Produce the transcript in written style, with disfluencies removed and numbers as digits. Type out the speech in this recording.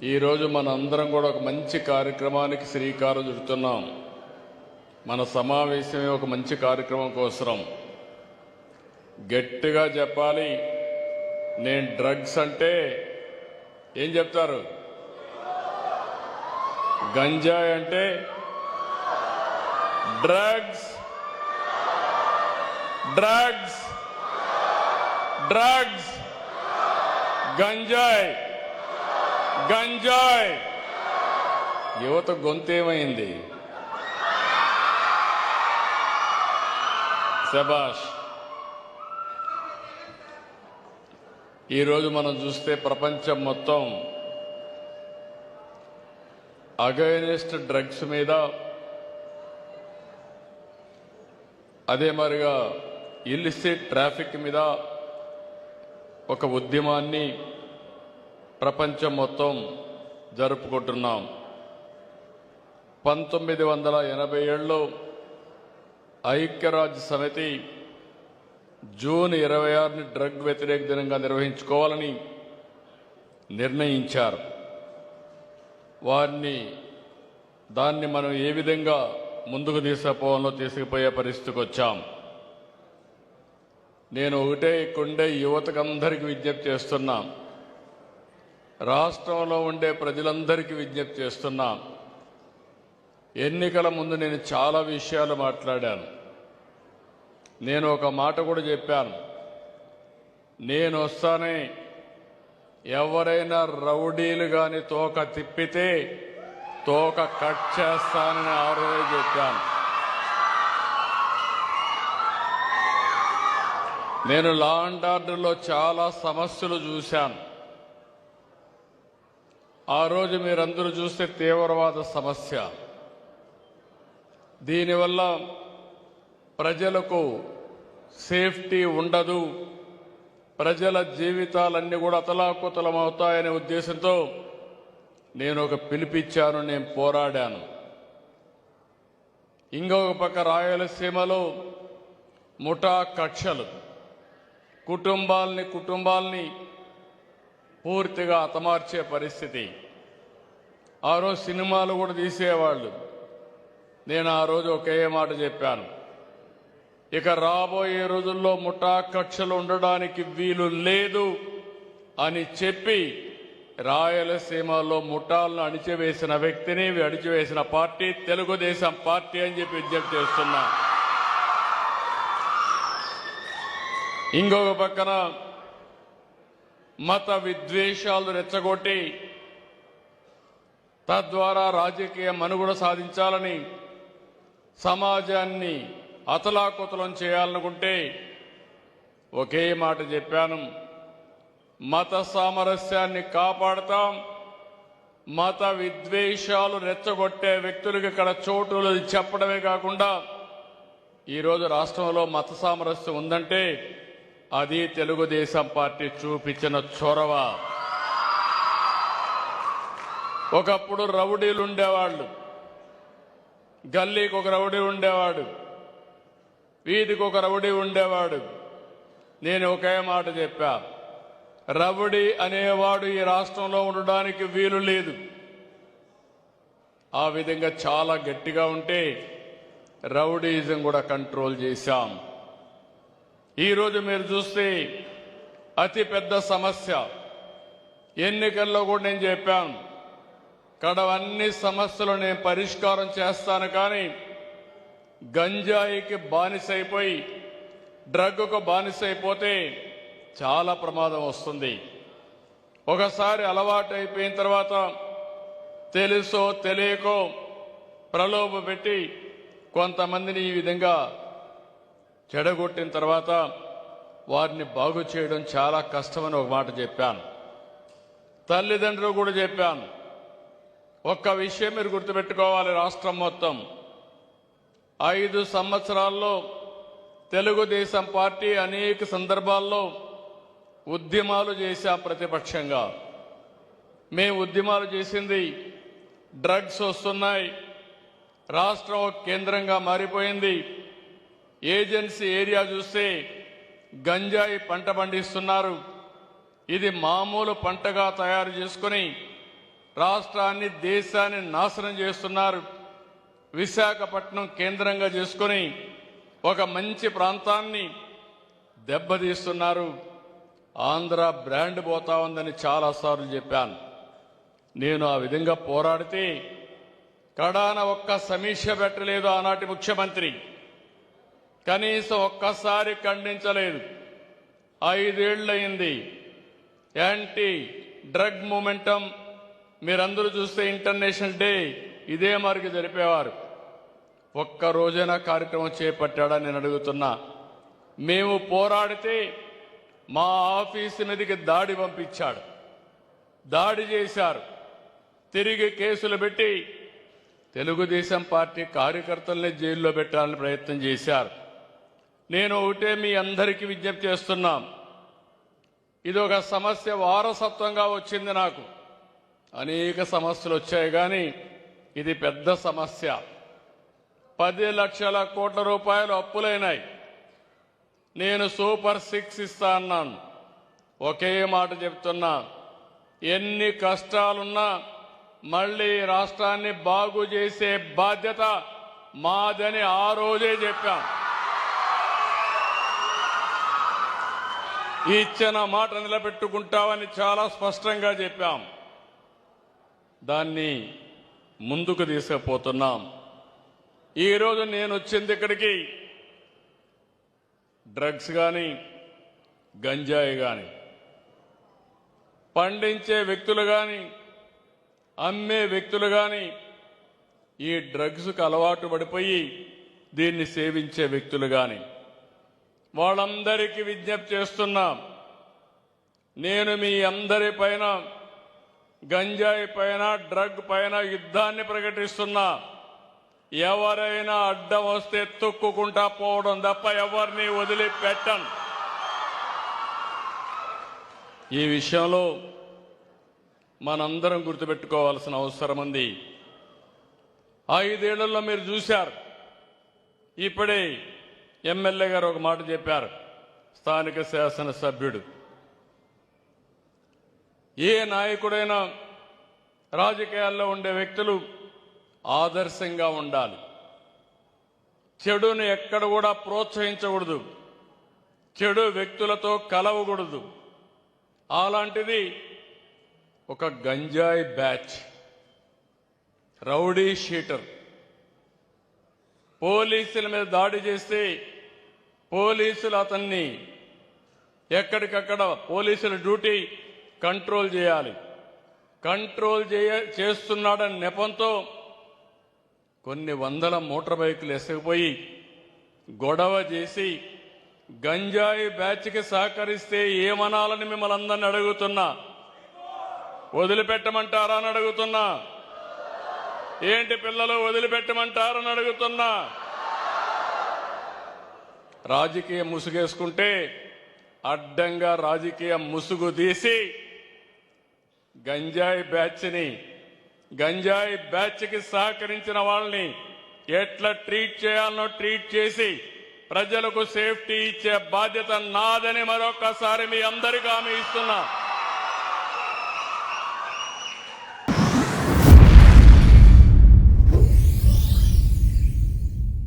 ఈరోజు మనందరం కూడా ఒక మంచి కార్యక్రమానికి శ్రీకారం చుడుతున్నాం. మన సమావేశమే ఒక మంచి కార్యక్రమం కోసం. గట్టిగా చెప్పాలి. నేను డ్రగ్స్ అంటే ఏం చెప్తారు? గంజాయి అంటే డ్రగ్స్, డ్రగ్స్, డ్రగ్స్, గంజాయి, గంజాయి. యువత గొంతేమైంది? శబాష్. ఈరోజు మనం చూస్తే ప్రపంచం మొత్తం అగైనెస్ట్ డ్రగ్స్ మీద, అదే మరిగా ఇల్లిసిట్ ట్రాఫిక్ మీద ఒక ఉద్యమాన్ని ప్రపంచం మొత్తం జరుపుకుంటున్నాం. 1987లో ఐక్యరాజ్య సమితి జూన్ 26ని డ్రగ్ వ్యతిరేక దినంగా నిర్వహించుకోవాలని నిర్ణయించారు. దాన్ని మనం ఏ విధంగా ముందుకు తీసుకుపోయే పరిస్థితికి వచ్చాం. నేను ఒకటే ఇక్కడుండే యువతకందరికీ విజ్ఞప్తి చేస్తున్నా, రాష్ట్రంలో ఉండే ప్రజలందరికీ విజ్ఞప్తి చేస్తున్నా. ఎన్నికల ముందు నేను చాలా విషయాలు మాట్లాడాను. నేను ఒక మాట కూడా చెప్పాను. నేను వస్తానే ఎవరైనా రౌడీలు గాని తోక తిప్పితే తోక కట్ చేస్తానని ఆ రోజే చెప్పాను. నేను లా అండ్ ఆర్డర్లో చాలా సమస్యలు చూశాను. ఆ రోజు మీరందరూ చూస్తే తీవ్రవాద సమస్య. దీనివల్ల ప్రజలకు సేఫ్టీ ఉండదు, ప్రజల జీవితాలన్నీ కూడా అతలాకుతలమవుతాయనే ఉద్దేశంతో నేను ఒక పిలిపిచ్చాను, నేను పోరాడాను. ఇంకొక పక్క రాయలసీమలో ముఠా కక్షలు కుటుంబాల్ని పూర్తిగా హతమార్చే పరిస్థితి. ఆ రోజు సినిమాలు కూడా తీసేవాళ్ళు. నేను ఆ రోజు ఒకే మాట చెప్పాను, ఇక రాబోయే రోజుల్లో ముఠా కక్షలు ఉండడానికి వీలు లేదు అని చెప్పి రాయలసీమలో ముఠాలను అణిచివేసిన వ్యక్తిని, అణిచివేసిన పార్టీ తెలుగుదేశం పార్టీ అని చెప్పి విజ్ఞప్తి చేస్తున్నా. ఇంకొక పక్కన మత విద్వేషాలు రెచ్చగొట్టి తద్వారా రాజకీయ మనుగడ సాధించాలని, సమాజాన్ని అతలాకుతలం చేయాలనుకుంటే ఒకే మాట చెప్పాను, మత సామరస్యాన్ని కాపాడుతాం, మత విద్వేషాలు రెచ్చగొట్టే వ్యక్తులకు ఇక్కడ చోటు చెప్పడమే కాకుండా ఈరోజు రాష్ట్రంలో మత సామరస్యం ఉందంటే అది తెలుగుదేశం పార్టీ చూపించిన చొరవ. ఒకప్పుడు రౌడీలు ఉండేవాళ్ళు, గల్లీకి ఒక రౌడీ ఉండేవాడు, వీధికి ఒక రౌడీ ఉండేవాడు. నేను ఒకే మాట చెప్పా, రౌడీ అనేవాడు ఈ రాష్ట్రంలో ఉండడానికి వీలు లేదు. ఆ విధంగా చాలా గట్టిగా ఉంటే రౌడీజం కూడా కంట్రోల్ చేశాం. ఈరోజు మీరు చూస్తే అతి పెద్ద సమస్య, ఎన్నికల్లో కూడా నేను చెప్పాను, కడవన్నీ సమస్యలు నేను పరిష్కారం చేస్తాను, కానీ గంజాయికి బానిసైపోయి డ్రగ్కు బానిసైపోతే చాలా ప్రమాదం వస్తుంది. ఒకసారి అలవాటు అయిపోయిన తర్వాత తెలుసో తెలియకో ప్రలోభ పెట్టి కొంతమందిని ఈ విధంగా చెడగొట్టిన తర్వాత వారిని బాగు చేయడం చాలా కష్టమని ఒక మాట చెప్పాను. తల్లిదండ్రులు కూడా చెప్పాను. ఒక్క విషయం మీరు గుర్తుపెట్టుకోవాలి, రాష్ట్రం మొత్తం 5 సంవత్సరాల్లో తెలుగుదేశం పార్టీ అనేక సందర్భాల్లో ఉద్యమాలు చేశాం. ప్రతిపక్షంగా మేము ఉద్యమాలు చేసింది, డ్రగ్స్ వస్తున్నాయి, రాష్ట్రం ఒక కేంద్రంగా మారిపోయింది, ఏజెన్సీ ఏరియా చూస్తే గంజాయి పంట పండిస్తున్నారు, ఇది మామూలు పంటగా తయారు చేసుకుని రాష్ట్రాన్ని దేశాన్ని నాశనం చేస్తున్నారు. విశాఖపట్నం కేంద్రంగా చేసుకొని ఒక మంచి ప్రాంతాన్ని దెబ్బతీస్తున్నారు. ఆంధ్ర బ్రాండ్ పోతా ఉందని చాలాసార్లు చెప్పాను. నేను ఆ విధంగా పోరాడితే కడాన ఒక్క సమీక్ష పెట్టలేదు ఆనాటి ముఖ్యమంత్రి. కనీసం ఒక్కసారి ఖండించలేదు. 5 ఏళ్లయింది. యాంటీ డ్రగ్ మూమెంటం మీరందరూ చూస్తే ఇంటర్నేషనల్ డే ఇదే మరికి జరిపేవారు. ఒక్క రోజైనా కార్యక్రమం చేపట్టాడని నేను అడుగుతున్నా. మేము పోరాడితే మా ఆఫీసు మీదకి దాడి పంపించాడు. దాడి చేశారు. తిరిగి కేసులు పెట్టి తెలుగుదేశం పార్టీ కార్యకర్తల్ని జైల్లో పెట్టాలని ప్రయత్నం చేశారు. నేను ఒకటే మీ అందరికీ విజ్ఞప్తి చేస్తున్నాం. ఇది ఒక సమస్య వారసత్వంగా వచ్చింది నాకు. అనేక సమస్యలు వచ్చాయి కానీ ఇది పెద్ద సమస్య. 10 లక్షల కోట్ల రూపాయలు అప్పులైనాయి. నేను సూపర్ 6 ఇస్తా అన్నాను. ఒకే మాట చెప్తున్నా, ఎన్ని కష్టాలున్నా మళ్ళీ రాష్ట్రాన్ని బాగు చేసే బాధ్యత మాదని ఆ రోజే చెప్పాం. ఇచ్చిన మాట నిలబెట్టుకుంటామని చాలా స్పష్టంగా చెప్పాం. దాన్ని ముందుకు తీసుకుపోతున్నాం. ఈరోజు నేను వచ్చింది ఇక్కడికి డ్రగ్స్ కానీ గంజాయి కానీ పండించే వ్యక్తులు కానీ అమ్మే వ్యక్తులు కానీ ఈ డ్రగ్స్కు అలవాటు పడిపోయి దీన్ని సేవించే వ్యక్తులు కానీ వాళ్ళందరికీ విజ్ఞప్తి చేస్తున్నాం. నేను మీ అందరి పైన గంజాయి పైన డ్రగ్ పైన యుద్ధాన్ని ప్రకటిస్తున్నా. ఎవరైనా అడ్డం వస్తే తొక్కుకుంటా పోవడం తప్ప ఎవరిని వదిలిపెట్టను. ఈ విషయంలో మనందరం గుర్తుపెట్టుకోవాల్సిన అవసరం ఉంది. 5 ఏళ్లలో మీరు చూశారు. ఇప్పుడే ఎమ్మెల్యే గారు ఒక మాట చెప్పారు. స్థానిక శాసనసభ్యుడు, ఏ నాయకుడైనా రాజకీయాల్లో ఉండే వ్యక్తులు ఆదర్శంగా ఉండాలి. చెడును ఎక్కడ కూడా ప్రోత్సహించకూడదు. చెడు వ్యక్తులతో కలవకూడదు. అలాంటిది ఒక గంజాయి బ్యాచ్, రౌడీ షీటర్ పోలీసుల మీద దాడి చేస్తే పోలీసులు అతన్ని ఎక్కడికక్కడ పోలీసుల డ్యూటీ కంట్రోల్ చేయాలి. కంట్రోల్ చేస్తున్నాడని నెపంతో కొన్ని వందల మోటార్ బైకులు ఎసగిపోయి గొడవ చేసి గంజాయి బ్యాచ్కి సహకరిస్తే ఏమనాలని మిమ్మల్ని అందరిని అడుగుతున్నా. వదిలిపెట్టమంటారా అని అడుగుతున్నా. ఏంటి పిల్లలు వదిలిపెట్టమంటారని అడుగుతున్నా. రాజకీయ ముసుగేసుకుంటే అడ్డంగా రాజకీయ ముసుగు తీసి గంజాయి బ్యాచ్కి సహకరించిన వాళ్ళని ఎట్లా ట్రీట్ చేయాలనో ట్రీట్ చేసి ప్రజలకు సేఫ్టీ ఇచ్చే బాధ్యత నాదని మరొకసారి మీ అందరికీ హామీ ఇస్తున్నా.